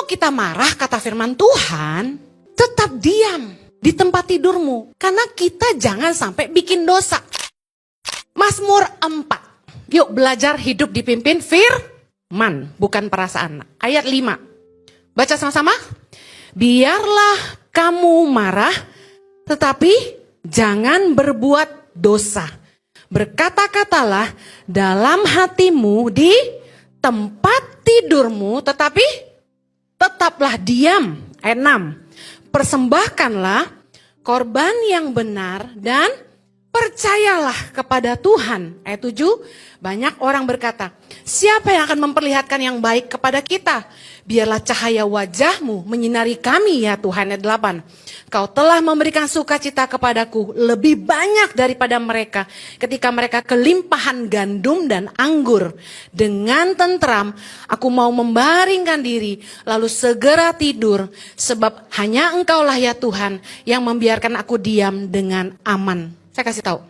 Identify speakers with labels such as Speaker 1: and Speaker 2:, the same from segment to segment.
Speaker 1: Kalau kita marah, kata firman Tuhan, tetap diam di tempat tidurmu. Karena kita jangan sampai bikin dosa. Mazmur 4. Yuk belajar hidup dipimpin firman, bukan perasaan. Ayat 5. Baca sama-sama. Biarlah kamu marah, tetapi jangan berbuat dosa. Berkata-katalah dalam hatimu di tempat tidurmu, tetapi tetaplah diam. Ayat 6. Persembahkanlah korban yang benar dan percayalah kepada Tuhan. Ayat 7. Banyak orang berkata, siapa yang akan memperlihatkan yang baik kepada kita? Biarlah cahaya wajahmu menyinari kami ya Tuhan. Ayat 8. Kau telah memberikan sukacita kepadaku lebih banyak daripada mereka. Ketika mereka kelimpahan gandum dan anggur. Dengan tentram aku mau membaringkan diri lalu segera tidur. Sebab hanya Engkaulah ya Tuhan yang membiarkan aku diam dengan aman. Saya kasih tahu.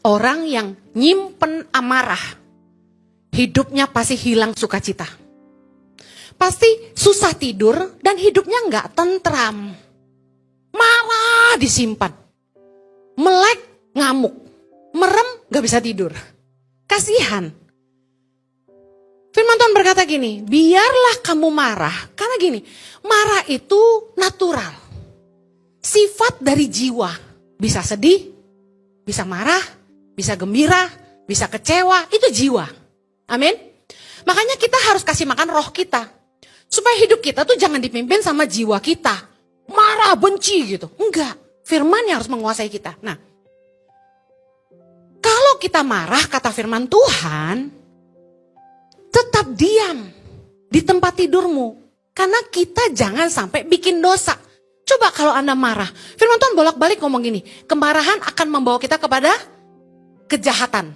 Speaker 1: Orang yang nyimpen amarah, hidupnya pasti hilang sukacita. Pasti susah tidur dan hidupnya nggak tentram. Marah disimpan. Melek ngamuk. Merem nggak bisa tidur. Kasihan. Firman Tuhan berkata gini, biarlah kamu marah. Karena gini, marah itu natural. Sifat dari jiwa. Bisa sedih, bisa marah, bisa gembira, bisa kecewa. Itu jiwa. Amin. Makanya kita harus kasih makan roh kita. Supaya hidup kita tuh jangan dipimpin sama jiwa kita. Marah, benci gitu. Enggak. Firman yang harus menguasai kita. Nah, kalau kita marah, kata firman Tuhan, tetap diam di tempat tidurmu. Karena kita jangan sampai bikin dosa. Coba kalau Anda marah. Firman Tuhan bolak-balik ngomong gini. Kemarahan akan membawa kita kepada kejahatan.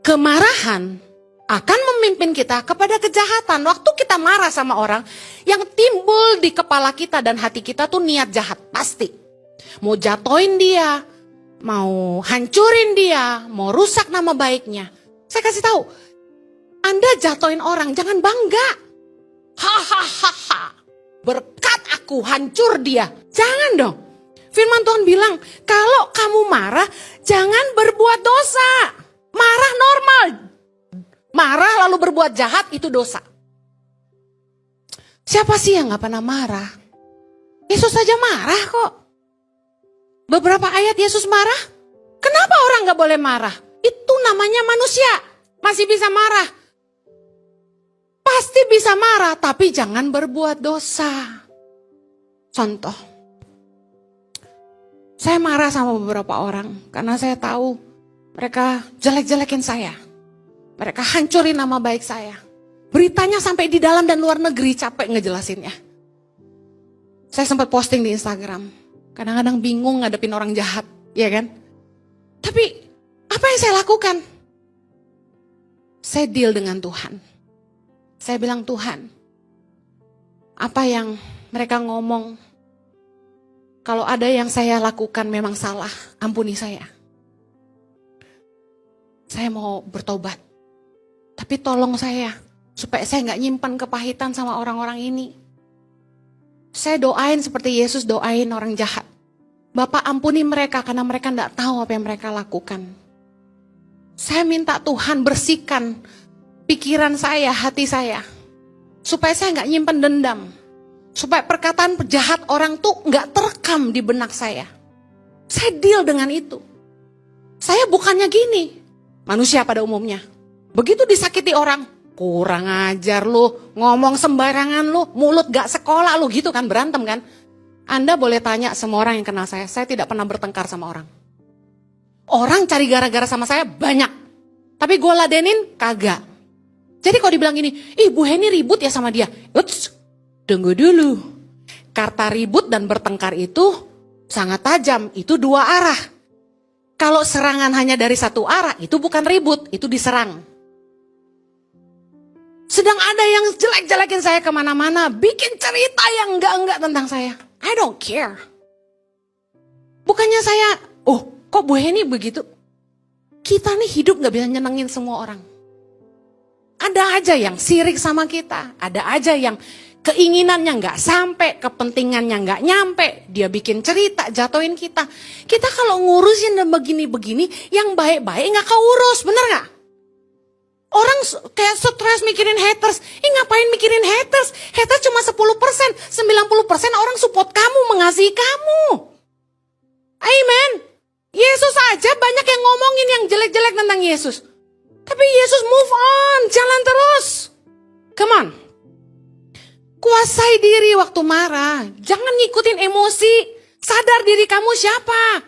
Speaker 1: Kemarahan akan memimpin kita kepada kejahatan. Waktu kita marah sama orang, yang timbul di kepala kita dan hati kita tuh niat jahat. Pasti. Mau jatoin dia, mau hancurin dia, mau rusak nama baiknya. Saya kasih tahu, Anda jatoin orang, jangan bangga. Hahaha. Berkat aku hancur dia. Jangan dong. Firman Tuhan bilang, kalau kamu marah, jangan berbuat dosa. Marah normal. Marah lalu berbuat jahat itu dosa. Siapa sih yang gak pernah marah? Yesus saja marah kok. Beberapa ayat Yesus marah. Kenapa orang gak boleh marah? Itu namanya manusia. Masih bisa marah. Pasti bisa marah, tapi jangan berbuat dosa. Contoh. Saya marah sama beberapa orang. Karena saya tahu mereka jelek-jelekin saya. Mereka hancurin nama baik saya. Beritanya sampai di dalam dan luar negeri, capek ngejelasinnya. Saya sempat posting di Instagram. Kadang-kadang bingung ngadepin orang jahat, ya kan? Tapi apa yang saya lakukan? Saya deal dengan Tuhan. Saya bilang, Tuhan, apa yang mereka ngomong, kalau ada yang saya lakukan memang salah, ampuni saya. Saya mau bertobat. Tapi tolong saya, supaya saya gak nyimpan kepahitan sama orang-orang ini. Saya doain seperti Yesus doain orang jahat. Bapak ampuni mereka karena mereka gak tahu apa yang mereka lakukan. Saya minta Tuhan bersihkan pikiran saya, hati saya. Supaya saya gak nyimpan dendam. Supaya perkataan jahat orang tuh gak terekam di benak saya. Saya deal dengan itu. Saya bukannya gini. Manusia pada umumnya. Begitu disakiti orang, kurang ajar lu, ngomong sembarangan lu, mulut gak sekolah lu gitu kan, berantem kan. Anda boleh tanya semua orang yang kenal saya tidak pernah bertengkar sama orang. Orang cari gara-gara sama saya banyak. Tapi gue ladenin kagak. Jadi kalau dibilang gini, ih Bu Heni ribut ya sama dia. Uts, tunggu dulu. Kata ribut dan bertengkar itu sangat tajam, itu dua arah. Kalau serangan hanya dari satu arah, itu bukan ribut, itu diserang. Sedang ada yang jelek-jelekin saya kemana-mana, bikin cerita yang enggak-enggak tentang saya. I don't care. Bukannya saya, kok Bu Heni begitu? Kita nih hidup gak bisa nyenengin semua orang. Ada aja yang sirik sama kita. Ada aja yang keinginannya nggak sampai, kepentingannya nggak nyampe. Dia bikin cerita, jatuhin kita. Kita kalau ngurusin dan begini-begini, yang baik-baik nggak keurus, bener nggak? Orang kayak stres mikirin haters. Ngapain mikirin haters? Haters cuma 10%. 90% orang support kamu, mengasihi kamu. Amen. Yesus aja banyak yang ngomongin yang jelek-jelek tentang Yesus. Tapi Yesus move on, jalan terus. Come on. Kuasai diri waktu marah. Jangan ngikutin emosi. Sadar diri kamu siapa.